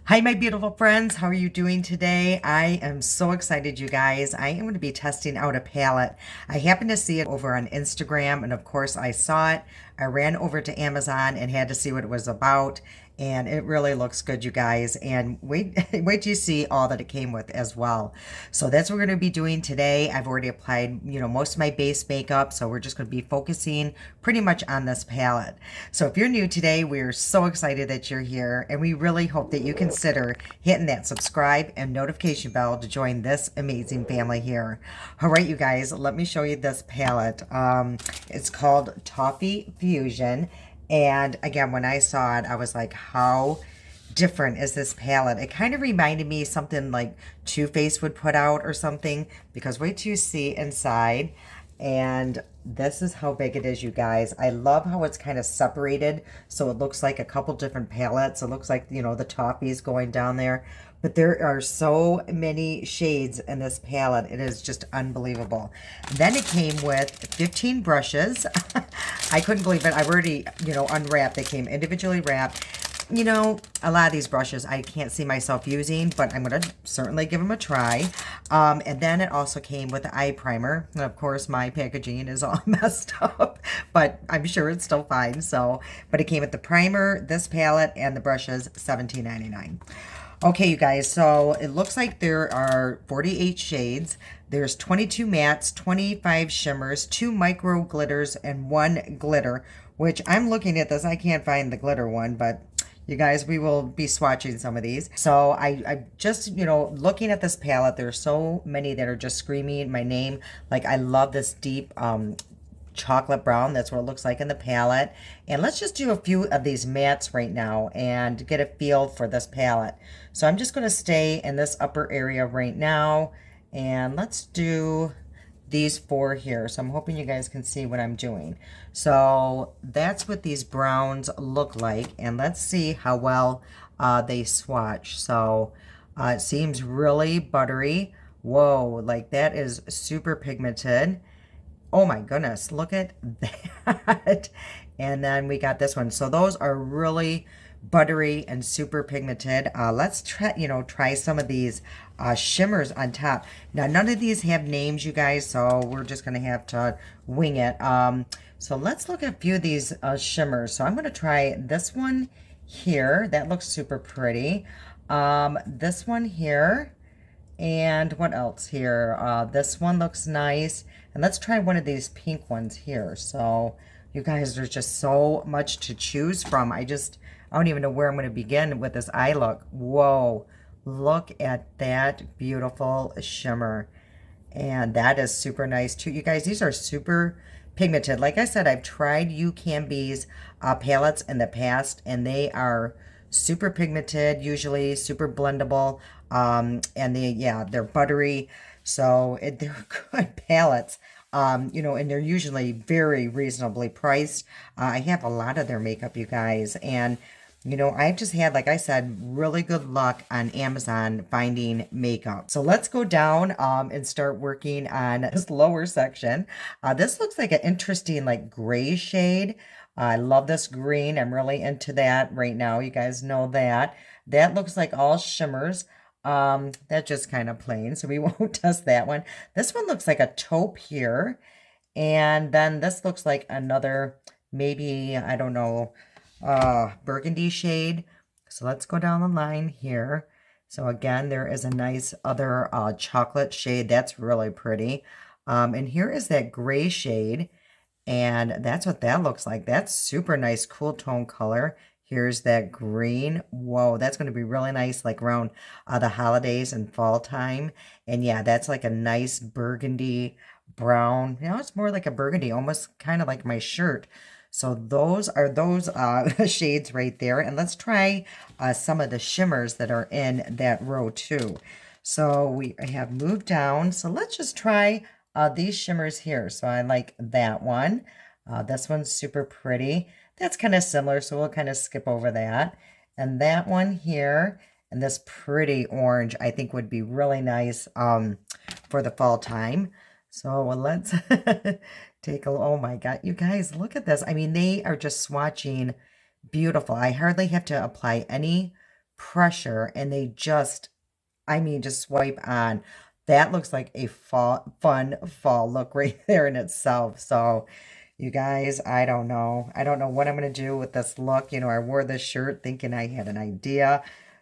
Hi, my beautiful friends. How are you doing today? I am so excited, you guys. I am going to be testing out a palette. I happened to see it over on Instagram, and of course, I saw it. I ran over to Amazon and had to see what it was about. And it really looks good, you guys. And wait, wait till you see all that it came with as well. So that's what we're going to be doing today. I've already applied, most of my base makeup. So we're just going to be focusing pretty much on this palette. So if you're new today, we're so excited that you're here. And we really hope that you consider hitting that subscribe and notification bell to join this amazing family here. All right, you guys, let me show you this palette. It's called Toffee Fusion. And again, when I saw it, I was like, how different is this palette? It kind of reminded me something like Too Faced would put out or something, because wait till you see inside. And this is how big it is, you guys. I love how it's kind of separated, so it looks like a couple different palettes. It looks like, the toffees going down there. But there are so many shades in this palette. It is just unbelievable. Then it came with 15 brushes. I couldn't believe it. I've already, unwrapped. They came individually wrapped. A lot of these brushes I can't see myself using, but I'm going to certainly give them a try. And then it also came with the eye primer. And of course, my packaging is all messed up, but I'm sure it's still fine. But it came with the primer, this palette, and the brushes, $17.99. Okay, you guys, so it looks like there are 48 shades. There's 22 mattes, 25 shimmers, 2 micro glitters, and 1 glitter, which I'm looking at this. I can't find the glitter one, but you guys, we will be swatching some of these. So I just, looking at this palette, there's so many that are just screaming my name. Like, I love this deep chocolate brown. That's what it looks like in the palette. And let's just do a few of these mattes right now and get a feel for this palette. So I'm just going to stay in this upper area right now, and let's do these 4 here. So I'm hoping you guys can see what I'm doing. So that's what these browns look like, and let's see how well they swatch. So it seems really buttery. Whoa, like that is super pigmented. Oh my goodness, look at that. And then we got this one. So those are really buttery and super pigmented. Let's try some of these shimmers on top. Now, none of these have names, you guys, so we're just going to have to wing it. So let's look at a few of these shimmers. So I'm going to try this one here. That looks super pretty. This one here. And what else here? This one looks nice. And let's try one of these pink ones here. So you guys, there's just so much to choose from. I don't even know where I'm going to begin with this eye look. Whoa, look at that beautiful shimmer. And that is super nice too. You guys, these are super pigmented. Like I said, I've tried ucanbe's palettes in the past, and they are super pigmented, usually super blendable. And they're buttery. So they're good palettes. And they're usually very reasonably priced. I have a lot of their makeup, you guys. And, I've just had, like I said, really good luck on Amazon finding makeup. So let's go down and start working on this lower section. This looks like an interesting, like, gray shade. I love this green. I'm really into that right now. You guys know that. That looks like all shimmers. That's just kind of plain, so we won't test that one. This one looks like a taupe here. And then this looks like another, maybe, I don't know, burgundy shade. So let's go down the line here. So again, there is a nice other chocolate shade. That's really pretty. And here is that gray shade. And that's what that looks like. That's super nice, cool tone color. Here's that green. Whoa, that's going to be really nice, like around the holidays and fall time. And yeah, that's like a nice burgundy brown. It's more like a burgundy, almost kind of like my shirt. So those are those shades right there. And let's try some of the shimmers that are in that row too. So we have moved down. So let's just try these shimmers here. So I like that one. This one's super pretty. That's kind of similar, so we'll kind of skip over that. And that one here, and this pretty orange, I think would be really nice for the fall time. So let's take a, oh my God, you guys, look at this. I mean, they are just swatching beautiful. I hardly have to apply any pressure, and they just, I mean, just swipe on. That looks like a fun fall look right there in itself. So you guys, I don't know. I don't know what I'm going to do with this look. You know, I wore this shirt thinking I had an idea,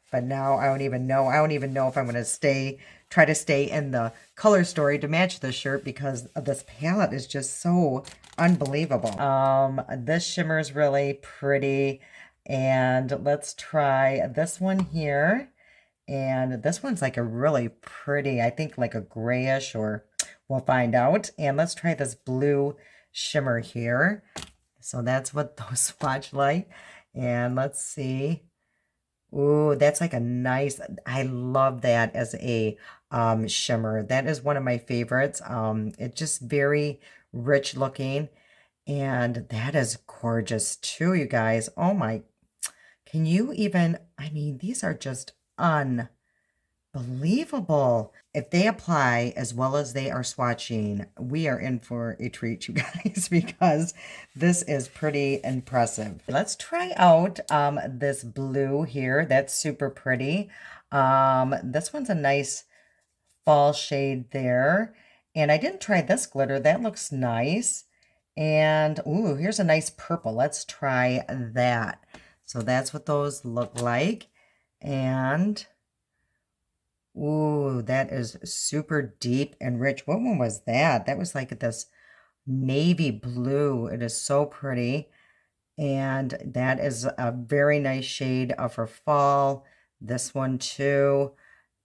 but now I don't even know. I don't even know if I'm going to try to stay in the color story to match the shirt, because this palette is just so unbelievable. This shimmer is really pretty. And let's try this one here. And this one's like a really pretty, I think like a grayish, or we'll find out. And let's try this blue shimmer here. So that's what those swatch like. And let's see. Ooh, that's like a nice, I love that as a shimmer. That is one of my favorites. It's just very rich looking. And that is gorgeous too, you guys. Oh my, can you even, I mean, these are just unbelievable. If they apply as well as they are swatching, we are in for a treat, you guys, because this is pretty impressive. Let's try out this blue here. That's super pretty. This one's a nice fall shade there. And I didn't try this glitter. That looks nice. And ooh, here's a nice purple. Let's try that. So that's what those look like. And ooh, that is super deep and rich. What one was that? That was like this navy blue. It is so pretty. And that is a very nice shade for fall. This one too.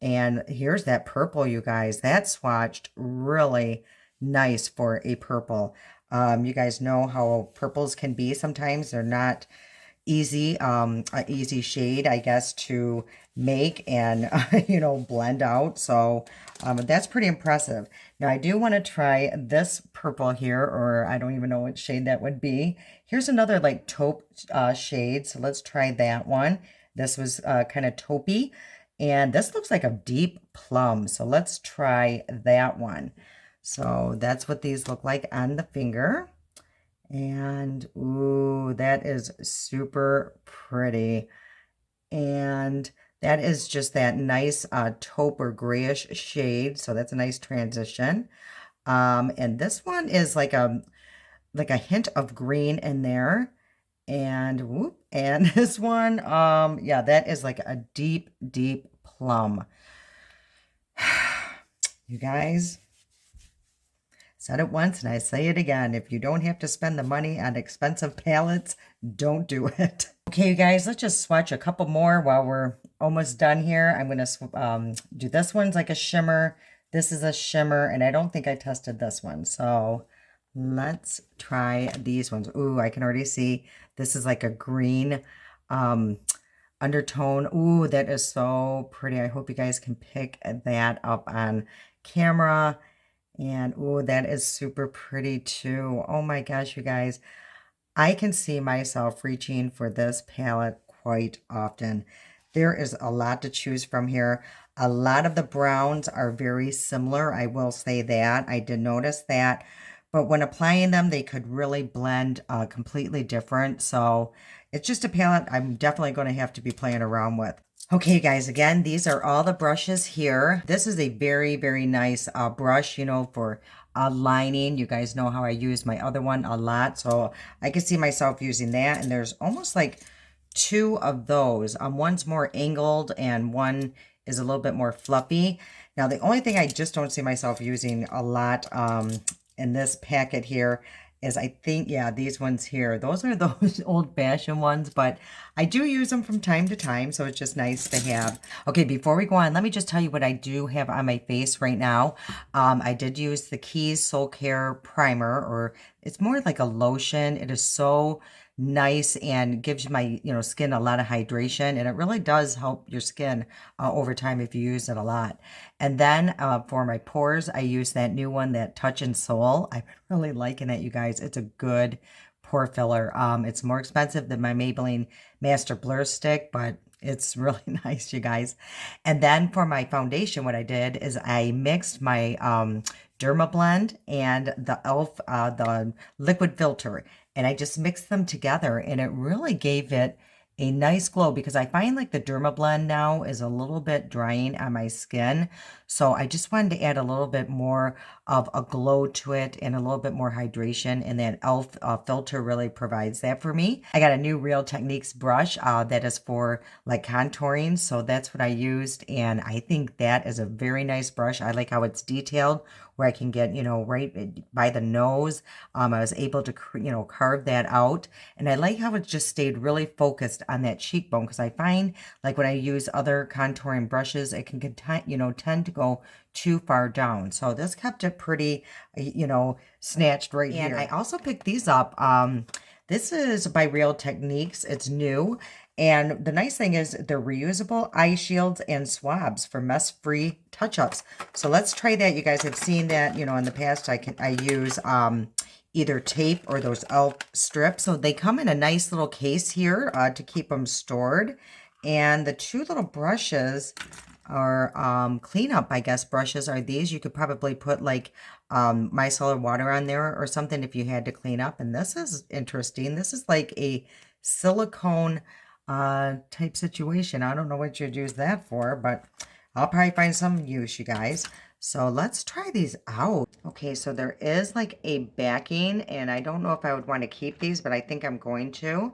And here's that purple, you guys. That swatched really nice for a purple. You guys know how purples can be sometimes. They're not easy, an easy shade, I guess, to make and, you know, blend out. So that's pretty impressive. Now, I do want to try this purple here, or I don't even know what shade that would be. Here's another like taupe shade. So let's try that one. This was kind of taupey. And this looks like a deep plum. So let's try that one. So that's what these look like on the finger. And ooh, that is super pretty. And that is just that nice taupe or grayish shade. So that's a nice transition. And this one is like a hint of green in there. And whoop, and this one, yeah, that is like a deep, deep plum. You guys, said it once and I say it again. If you don't have to spend the money on expensive palettes, don't do it. Okay, you guys, let's just swatch a couple more while we're almost done here. I'm going to do this one's like a shimmer. This is a shimmer, and I don't think I tested this one. So let's try these ones. Ooh, I can already see this is like a green undertone. Ooh, that is so pretty. I hope you guys can pick that up on camera. And ooh, that is super pretty too. Oh my gosh, you guys. I can see myself reaching for this palette quite often. There is a lot to choose from here. A lot of the browns are very similar. I will say that. I did notice that. But when applying them, they could really blend completely different. So it's just a palette I'm definitely going to have to be playing around with. Okay, guys, again, these are all the brushes here. This is a very, very nice brush, you know, for lining. You guys know how I use my other one a lot. So I can see myself using that. And there's almost like two of those. One's more angled and one is a little bit more fluffy. Now, the only thing I just don't see myself using a lot in this packet here is I think, yeah, these ones here. Those are those old-fashioned ones, but I do use them from time to time, so it's just nice to have. Okay, before we go on, let me just tell you what I do have on my face right now. I did use the Keys Soul Care Primer, or it's more like a lotion. It is so nice and gives my skin a lot of hydration, and it really does help your skin over time if you use it a lot. And then for my pores, I use that new one, that Touch and Soul. I've been really liking it, you guys. It's a good pore filler. It's more expensive than my Maybelline Master Blur Stick, but it's really nice, you guys. And then for my foundation, what I did is I mixed my Derma Blend and the e.l.f. The liquid filter, and I just mixed them together, and it really gave it a nice glow because I find like the Dermablend now is a little bit drying on my skin. So I just wanted to add a little bit more of a glow to it and a little bit more hydration, and that e.l.f. Filter really provides that for me. I got a new Real Techniques brush that is for like contouring, so that's what I used, and I think that is a very nice brush. I like how it's detailed, where I can get, you know, right by the nose. I was able to, you know, carve that out, and I like how it just stayed really focused on that cheekbone, because I find like when I use other contouring brushes, it can, you know, tend to go too far down. So this kept it pretty, you know, snatched right here. And I also picked these up. This is by Real Techniques. It's new. And the nice thing is they're reusable eye shields and swabs for mess-free touch-ups. So let's try that. You guys have seen that, you know, in the past I use either tape or those e.l.f. strips. So they come in a nice little case here to keep them stored. And the two little brushes are cleanup, I guess, brushes are these. You could probably put like micellar water on there or something if you had to clean up. And this is interesting. This is like a silicone type situation. I don't know what you'd use that for, but I'll probably find some use, you guys. So let's try these out. Okay, so there is like a backing, and I don't know if I would want to keep these, but I think I'm going to.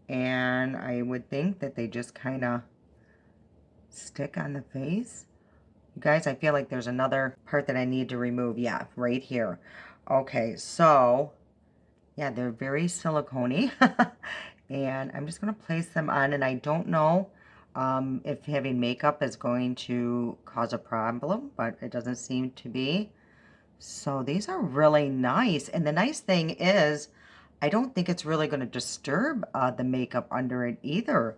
And I would think that they just kind of stick on the face. You guys, I feel like there's another part that I need to remove. Yeah, right here. Okay, so yeah, they're very silicone-y. And I'm just going to place them on, and I don't know if having makeup is going to cause a problem, but it doesn't seem to be. So these are really nice, and the nice thing is I don't think it's really going to disturb the makeup under it either.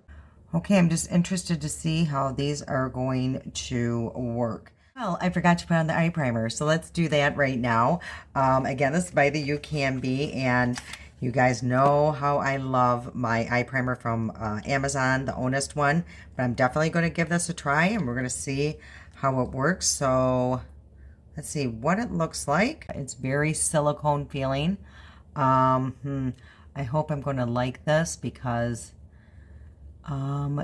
Okay, I'm just interested to see how these are going to work. Well, I forgot to put on the eye primer, so let's do that right now. Again, this is by the ucanbe, and you guys know how I love my eye primer from Amazon, the Honest one, but I'm definitely going to give this a try, and we're going to see how it works. So let's see what it looks like. It's very silicone feeling. I hope I'm going to like this because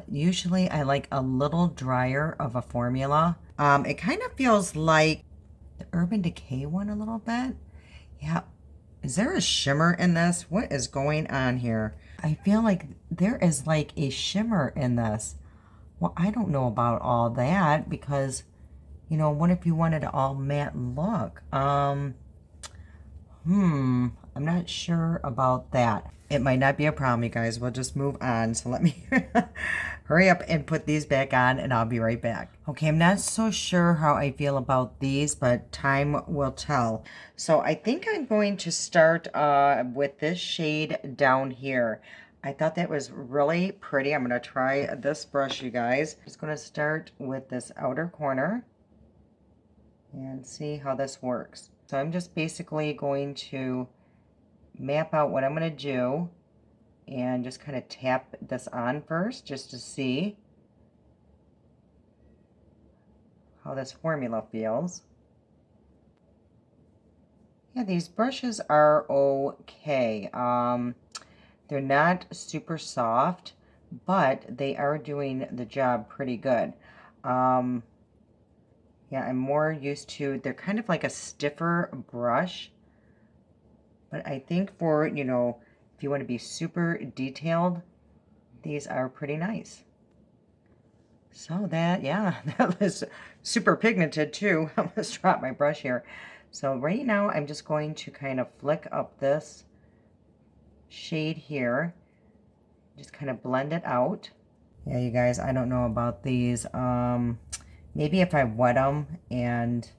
usually I like a little drier of a formula. It kind of feels like the Urban Decay one a little bit. Yeah. Is there a shimmer in this? What is going on here? I feel like there is like a shimmer in this. Well, I don't know about all that because, you know, what if you wanted an all matte look? I'm not sure about that. It might not be a problem, you guys. We'll just move on. So let me hurry up and put these back on, and I'll be right back. Okay, I'm not so sure how I feel about these, but time will tell. So I think I'm going to start with this shade down here. I thought that was really pretty. I'm going to try this brush, you guys. Just going to start with this outer corner and see how this works. So I'm just basically going to map out what I'm going to do and just kind of tap this on first just to see how this formula feels. Yeah, these brushes are okay. They're not super soft, but they are doing the job pretty good. Yeah, I'm more used to, they're kind of like a stiffer brush. But I think for, you know, if you want to be super detailed, these are pretty nice. So that, yeah, that was super pigmented too. I almost dropped my brush here. So right now I'm just going to kind of flick up this shade here. Just kind of blend it out. Yeah, you guys, I don't know about these. Maybe if I wet them, and,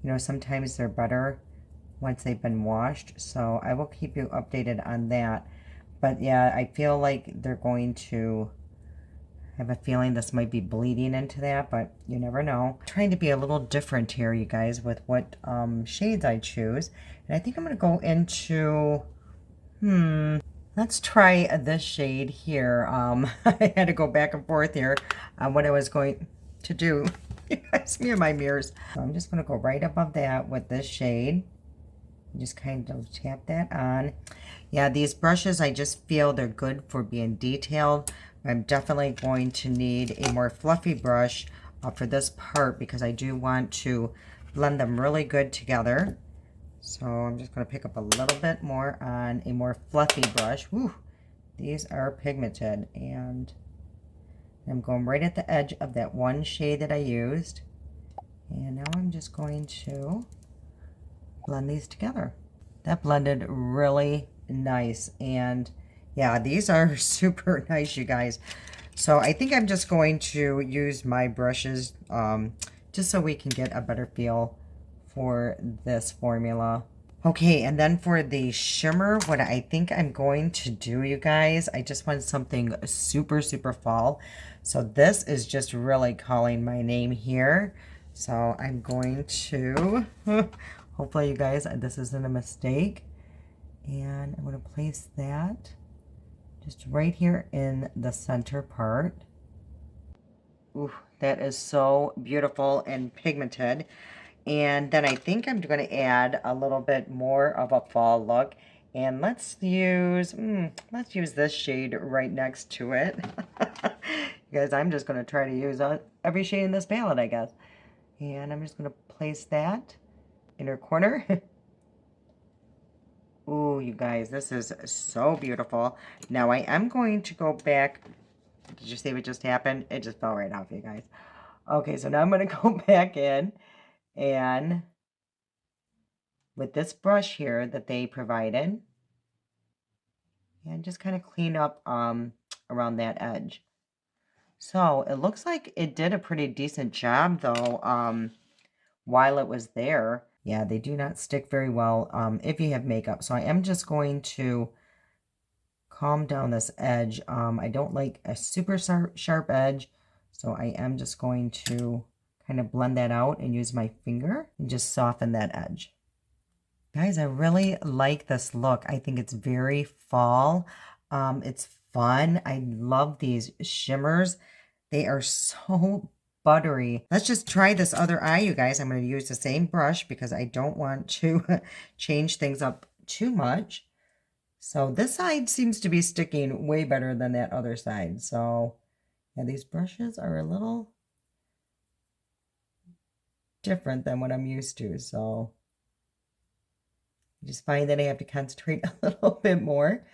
you know, sometimes they're better once they've been washed, so I will keep you updated on that. But yeah, I feel like they're going to have a feeling this might be bleeding into that, but you never know. I'm trying to be a little different here, you guys, with what shades I choose. And I think I'm going to go into, let's try this shade here. I had to go back and forth here on what I was going to do. You guys, me and my mirrors. So I'm just going to go right above that with this shade. Just kind of tap that on. Yeah, these brushes, I just feel they're good for being detailed, I'm definitely going to need a more fluffy brush for this part because I do want to blend them really good together. So I'm just going to pick up a little bit more on a more fluffy brush. Whew, these are pigmented, and I'm going right at the edge of that one shade that I used. And now I'm just going to blend these together. That blended really nice, and yeah, these are super nice, you guys. So I think I'm just going to use my brushes just so we can get a better feel for this formula. Okay, and then for the shimmer, what I think I'm going to do, you guys, I just want something super, super fall. So this is just really calling my name here. So I'm going to, hopefully you guys, this isn't a mistake. And I'm going to place that just right here in the center part. Ooh, that is so beautiful and pigmented. And then I think I'm going to add a little bit more of a fall look. And let's use this shade right next to it. You guys, I'm just going to try to use every shade in this palette, I guess. And I'm just going to place that inner corner. Ooh, you guys, this is so beautiful. Now I am going to go back. Did you see what just happened? It just fell right off, you guys. Okay, so now I'm going to go back in and with this brush here that they provided, and just kind of clean up around that edge. So it looks like it did a pretty decent job though while it was there. Yeah, they do not stick very well if you have makeup. So I am just going to calm down this edge. I don't like a super sharp edge, so I am just going to kind of blend that out and use my finger and just soften that edge. Guys, I really like this look. I think it's very fall. It's fun. I love these shimmers. They are so buttery. Let's just try this other eye, you guys. I'm going to use the same brush because I don't want to change things up too much. So this side seems to be sticking way better than that other side. So yeah, these brushes are a little different than what I'm used to. So I just find that I have to concentrate a little bit more.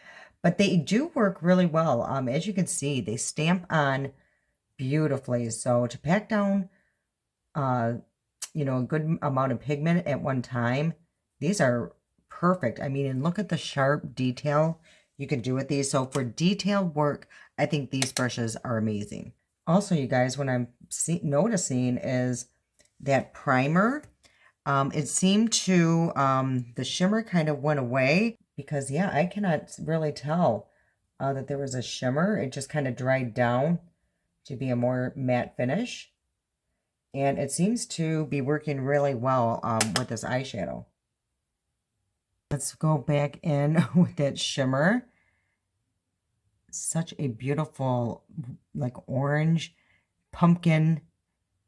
But they do work really well. As you can see, they stamp on beautifully. So to pack down, you know, a good amount of pigment at one time, these are perfect. I mean, and look at the sharp detail you can do with these. So for detailed work, I think these brushes are amazing. Also, you guys, what I'm noticing is that primer, it seemed to, the shimmer kind of went away because, yeah, I cannot really tell that there was a shimmer. It just kind of dried down to be a more matte finish. And it seems to be working really well with this eyeshadow. Let's go back in with that shimmer. Such a beautiful, like orange pumpkin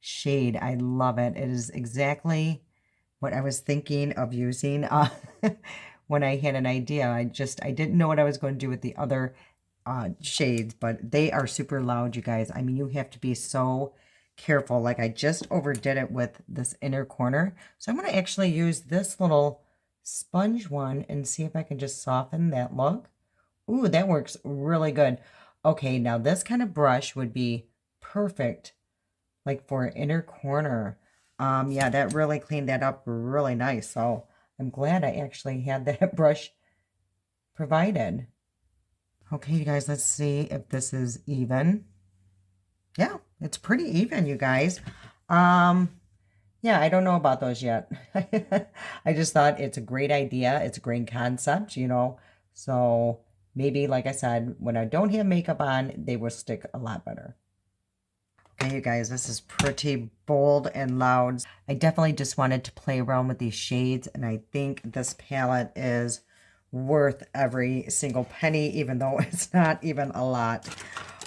shade. I love it. It is exactly what I was thinking of using when I had an idea. I didn't know what I was going to do with the other shades, but they are super loud, you guys. I mean, you have to be so careful. Like I just overdid it with this inner corner. So I'm going to actually use this little sponge one and see if I can just soften that look. Ooh, that works really good. Okay, now this kind of brush would be perfect like for an inner corner. Yeah, that really cleaned that up really nice. So I'm glad I actually had that brush provided. Okay, you guys, let's see if this is even. Yeah, it's pretty even, you guys. Yeah, I don't know about those yet. I just thought it's a great idea. It's a great concept, you know. So maybe, like I said, when I don't have makeup on, they will stick a lot better. Okay, you guys, this is pretty bold and loud. I definitely just wanted to play around with these shades, and I think this palette is worth every single penny, even though it's not even a lot.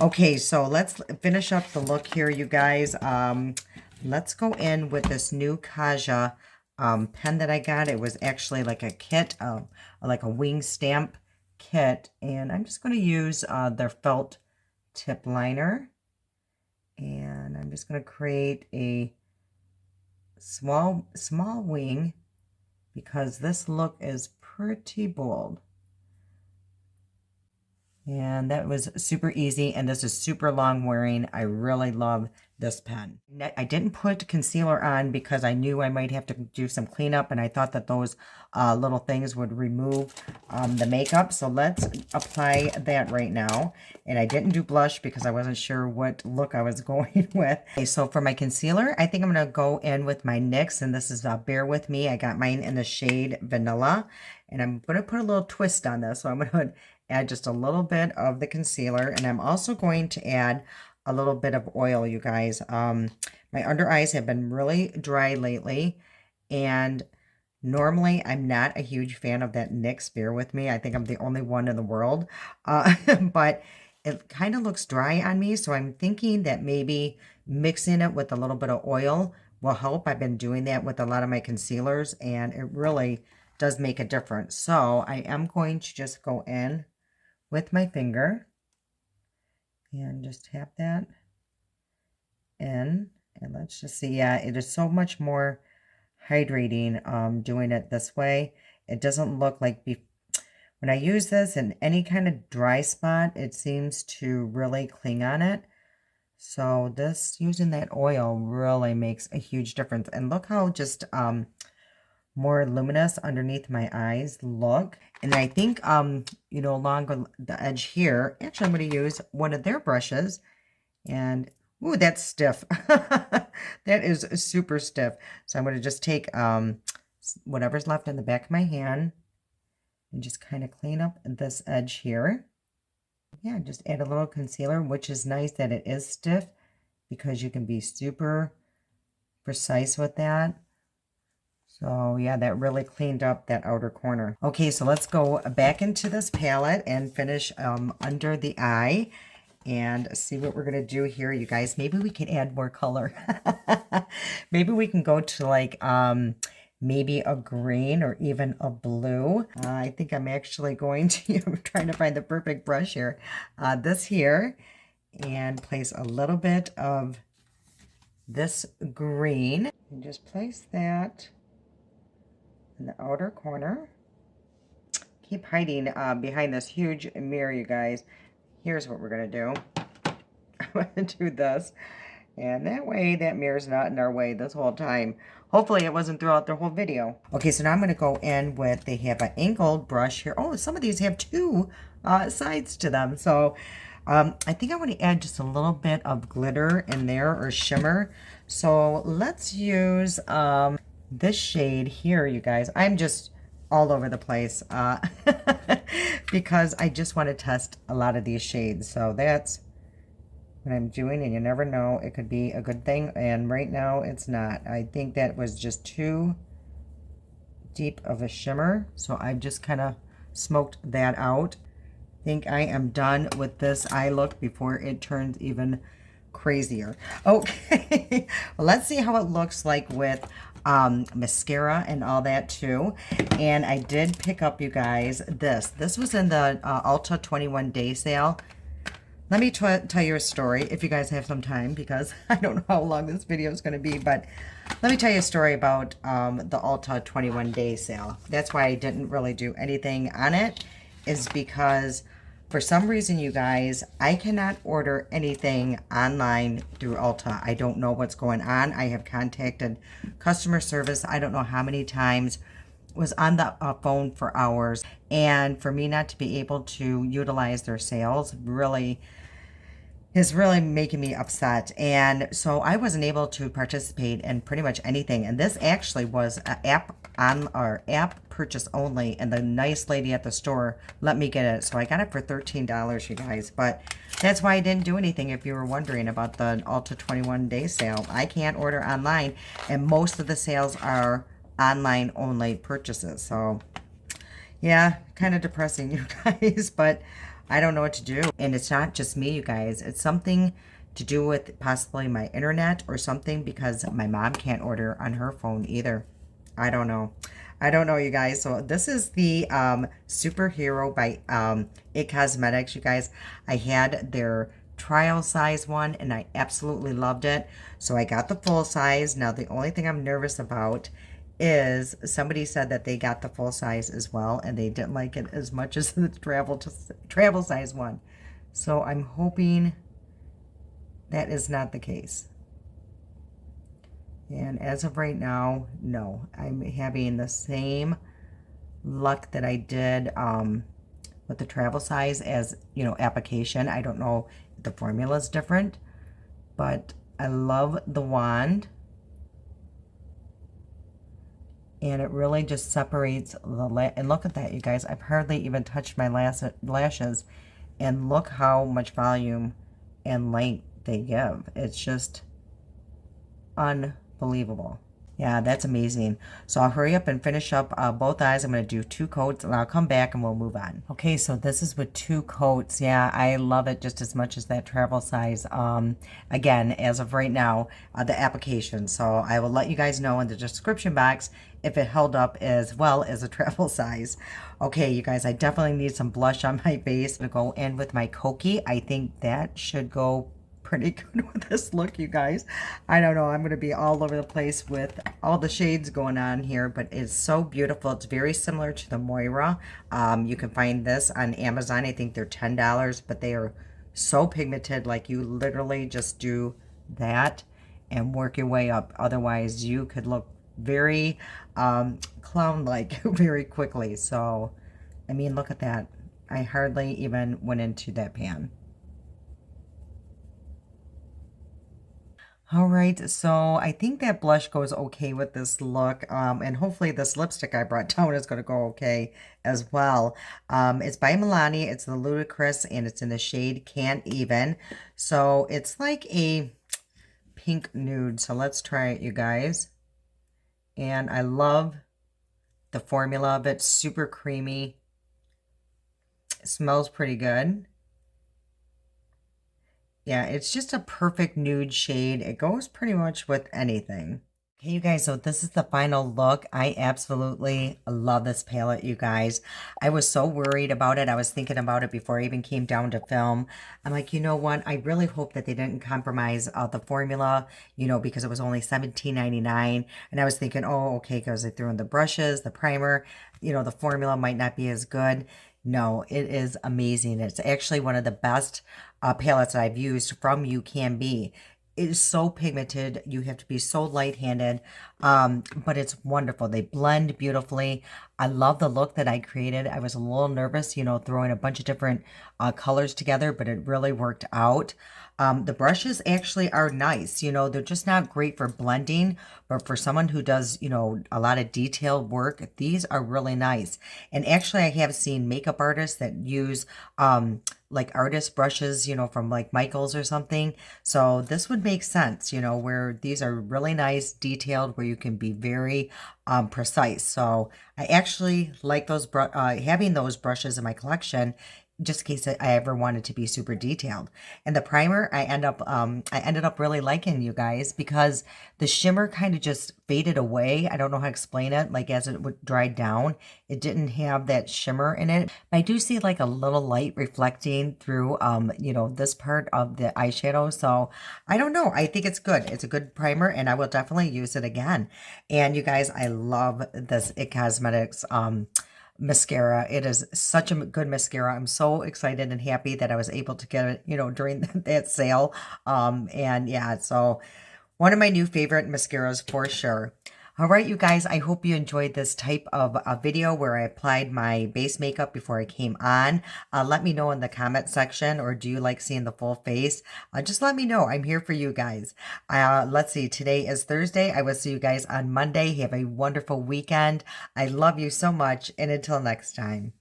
Okay, so let's finish up the look here, you guys. Let's go in with this new Kaja pen that I got. It was actually like a kit, like a wing stamp kit, and I'm just going to use their felt tip liner. And I'm just going to create a small wing because this look is pretty bold. And that was super easy, and this is super long wearing. I really love this pen. I didn't put concealer on because I knew I might have to do some cleanup, and I thought that those little things would remove the makeup. So let's apply that right now. And I didn't do blush because I wasn't sure what look I was going with. Okay, so for my concealer, I think I'm going to go in with my NYX, and this is Bear With Me. I got mine in the shade Vanilla, and I'm going to put a little twist on this. So I'm going to add just a little bit of the concealer, and I'm also going to add a little bit of oil, you guys. My under eyes have been really dry lately, and normally I'm not a huge fan of that NYX Bear With Me. I think I'm the only one in the world, but it kind of looks dry on me, so I'm thinking that maybe mixing it with a little bit of oil will help. I've been doing that with a lot of my concealers, and it really does make a difference. So I am going to just go in with my finger and just tap that in, and let's just see. Yeah, it is so much more hydrating doing it this way. It doesn't look like when I use this in any kind of dry spot, it seems to really cling on it. So this, using that oil, really makes a huge difference. And look how just more luminous underneath my eyes look. And I think you know, along the edge here, actually I'm going to use one of their brushes, and ooh, that's stiff. That is super stiff. So I'm going to just take whatever's left in the back of my hand and just kind of clean up this edge here. Yeah, just add a little concealer, which is nice that it is stiff because you can be super precise with that. So yeah, that really cleaned up that outer corner. Okay, so let's go back into this palette and finish under the eye and see what we're gonna do here, you guys. Maybe we can add more color. Maybe we can go to like maybe a green or even a blue. I think I'm actually going to, I'm trying to find the perfect brush here. This here, and place a little bit of this green and just place that in the outer corner. Keep hiding behind this huge mirror, you guys. Here's what we're gonna do. I'm gonna do this, and that way that mirror's not in our way this whole time. Hopefully it wasn't throughout the whole video. Okay, so now I'm gonna go in with, they have an angled brush here. Oh, some of these have two sides to them. So I think I want to add just a little bit of glitter in there, or shimmer. So let's use this shade here, you guys. I'm just all over the place because I just want to test a lot of these shades. So that's what I'm doing, and you never know, it could be a good thing, and right now it's not. I think that was just too deep of a shimmer, so I've just kind of smoked that out. I think I am done with this eye look before it turns even crazier. Okay, well, let's see how it looks like with mascara and all that too. And I did pick up, you guys, this was in the Ulta 21-day sale. Let me tell you a story if you guys have some time, because I don't know how long this video is going to be, but let me tell you a story about the Ulta 21-day sale. That's why I didn't really do anything on it, is because for some reason, you guys, I cannot order anything online through Ulta. I don't know what's going on. I have contacted customer service I don't know how many times, was on the phone for hours, and for me not to be able to utilize their sales really is really making me upset. And so I wasn't able to participate in pretty much anything. And this actually was an app purchase only, and the nice lady at the store let me get it. So I got it for $13, you guys. But that's why I didn't do anything, if you were wondering about the Ulta 21-day sale. I can't order online, and most of the sales are online only purchases. So yeah, kind of depressing, you guys, but I don't know what to do. And it's not just me, you guys. It's something to do with possibly my internet or something, because my mom can't order on her phone either. I don't know. I don't know, you guys. So this is the Superhero by It Cosmetics, you guys. I had their trial size one and I absolutely loved it. So I got the full size. Now the only thing I'm nervous about is somebody said that they got the full size as well and they didn't like it as much as the travel size one. So I'm hoping that is not the case. And as of right now, no, I'm having the same luck that I did with the travel size as, you know, application. I don't know if the formula is different, but I love the wand. And it really just separates the and look at that, you guys. I've hardly even touched my lashes, and look how much volume and length they give. It's just unbelievable. Yeah, that's amazing. So I'll hurry up and finish up both eyes. I'm going to do 2 coats and I'll come back and we'll move on. Okay, so this is with 2 coats. Yeah, I love it just as much as that travel size. Again, as of right now, the application. So I will let you guys know in the description box if it held up as well as a travel size. Okay, you guys, I definitely need some blush on my base to go in with my Kokie. I think that should go pretty good with this look, you guys. I don't know, I'm going to be all over the place with all the shades going on here, but it's so beautiful. It's very similar to the Moira. You can find this on Amazon. I think they're $10, but they are so pigmented. Like, you literally just do that and work your way up. Otherwise, you could look very clown-like very quickly. So, I mean, look at that. I hardly even went into that pan. All right, so I think that blush goes okay with this look, and hopefully this lipstick I brought down is going to go okay as well. It's by Milani. It's the Ludicrous, and it's in the shade Can't Even. So it's like a pink nude. So let's try it, you guys. And I love the formula of it. Super creamy. It smells pretty good. Yeah, it's just a perfect nude shade. It goes pretty much with anything. Okay, you guys, so this is the final look. I absolutely love this palette, you guys. I was so worried about it. I was thinking about it before I even came down to film. I'm like, you know what? I really hope that they didn't compromise the formula, you know, because it was only $17.99. And I was thinking, oh, okay, because they threw in the brushes, the primer, you know, the formula might not be as good. No, it is amazing. It's actually one of the best palettes that I've used from ucanbe. It is so pigmented. You have to be so light-handed, but it's wonderful. They blend beautifully. I love the look that I created. I was a little nervous, you know, throwing a bunch of different colors together, but it really worked out. The brushes actually are nice. You know, they're just not great for blending, but for someone who does, you know, a lot of detailed work, these are really nice. And actually, I have seen makeup artists that use like artist brushes, you know, from like Michael's or something. So this would make sense, you know, where these are really nice, detailed, where you can be very precise. So I actually like those having those brushes in my collection, just in case I ever wanted to be super detailed. And the primer, I ended up really liking, you guys, because the shimmer kind of just faded away. I don't know how to explain it. Like, as it dried down, it didn't have that shimmer in it. I do see like a little light reflecting through, you know, this part of the eyeshadow. So I don't know. I think it's good. It's a good primer, and I will definitely use it again. And you guys, I love this It Cosmetics mascara. It is such a good mascara. I'm so excited and happy that I was able to get it, you know, during that sale. And yeah, so one of my new favorite mascaras for sure. All right, you guys, I hope you enjoyed this type of a video where I applied my base makeup before I came on. Let me know in the comment section, or do you like seeing the full face? Just let me know. I'm here for you guys. Let's see, today is Thursday. I will see you guys on Monday. Have a wonderful weekend. I love you so much, and until next time.